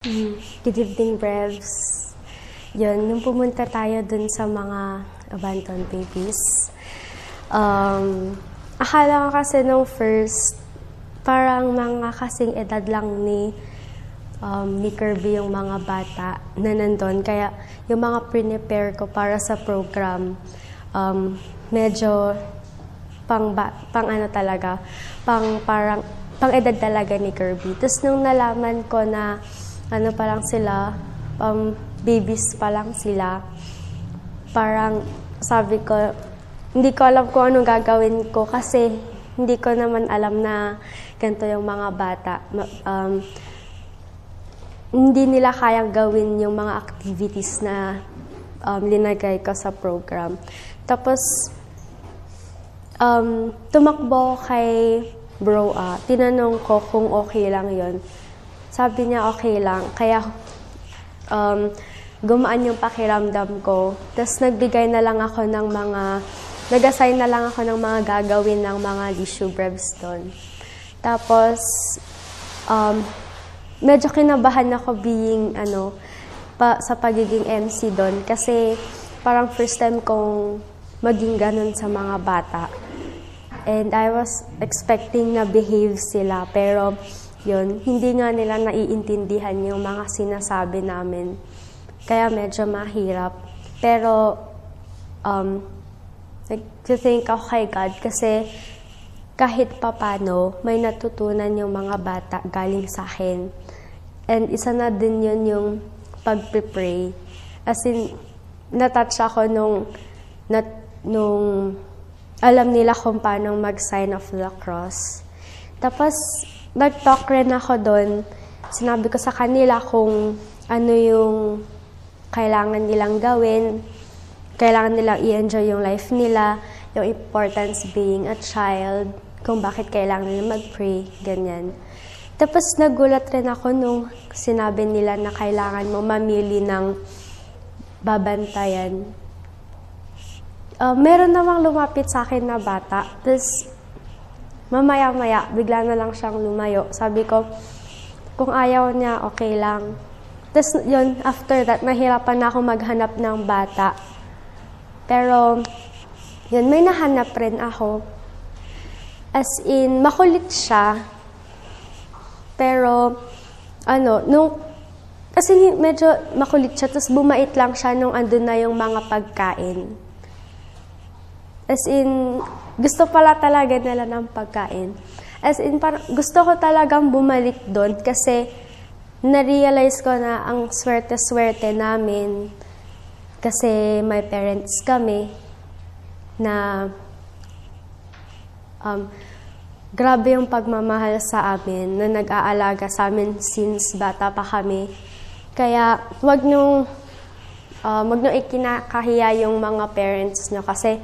Good evening, Brevs. Yun, nung pumunta tayo dun sa mga abandoned babies, akala ko kasi nung first, parang mga kasing edad lang ni Kirby yung mga bata na nandun. Kaya yung mga prepare ko para sa program, medyo pang edad talaga ni Kirby. Tapos nung nalaman ko na pa lang sila, babies pa lang sila, parang sabi ko, hindi ko alam kung anong gagawin ko kasi hindi ko naman alam na ganito yung mga bata. Hindi nila kayang gawin yung mga activities na linagay ko sa program. Tapos, tumakbo kay bro, tinanong ko kung okay lang yon. Sabi niya okay lang, kaya gumaan yung pakiramdam ko. Tapos nag-assign na lang ako ng mga gagawin ng mga Lishu Brevs doon. Tapos, medyo kinabahan ako sa pagiging MC doon kasi parang first time kong maging ganun sa mga bata. And I was expecting na behave sila, pero yun, hindi nga nila naiintindihan yung mga sinasabi namin. Kaya medyo mahirap. Pero, nag-thank ako kay God kasi kahit papano, may natutunan yung mga bata galing sa akin. And isa na din yun yung pag-pray. As in, natouch ako nung alam nila kung paano mag-sign of the cross. Tapos, nag-talk rin ako doon. Sinabi ko sa kanila kung ano yung kailangan nilang gawin, kailangan nilang i-enjoy yung life nila, yung importance being a child, kung bakit kailangan nila mag-pray, ganyan. Tapos nagulat rin ako nung sinabi nila na kailangan mo mamili ng babantayan. Meron namang lumapit sa akin na bata, tapos mamaya-maya, bigla na lang siyang lumayo. Sabi ko, kung ayaw niya, okay lang. Tapos yun, after that, nahirapan na ako maghanap ng bata. Pero, yun, may nahanap rin ako. As in, makulit siya. Pero, kasi medyo makulit siya, tapos bumait lang siya nung andun na yung mga pagkain. As in, gusto pala talaga nila ng pagkain. As in, gusto ko talagang bumalik doon kasi na-realize ko na ang swerte-swerte namin kasi may parents kami na grabe yung pagmamahal sa amin na nag-aalaga sa amin since bata pa kami. Kaya wag niyong ikinakahiya yung mga parents niyo kasi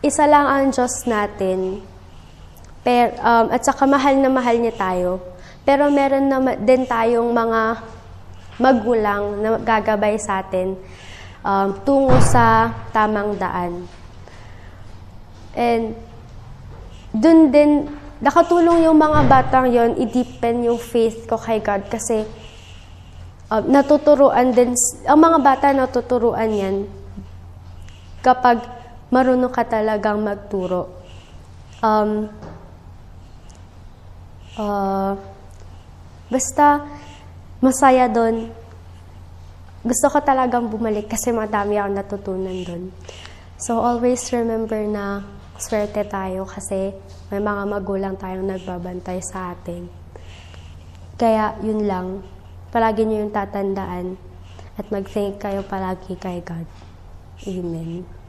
isa lang ang Diyos natin. At saka mahal na mahal niya tayo. Pero meron na din tayong mga magulang na gagabay sa atin tungo sa tamang daan. And dun din, nakatulong yung mga batang yon i-deepen yung faith ko kay God kasi natuturuan din, ang mga bata natuturuan yan kapag marunong ka talagang magturo. Basta masaya doon. Gusto ko talagang bumalik kasi madami akong natutunan doon. So always remember na swerte tayo kasi may mga magulang tayong nagbabantay sa atin. Kaya yun lang. Palagi nyo yung tatandaan at mag-thank kayo palagi kay God. Amen.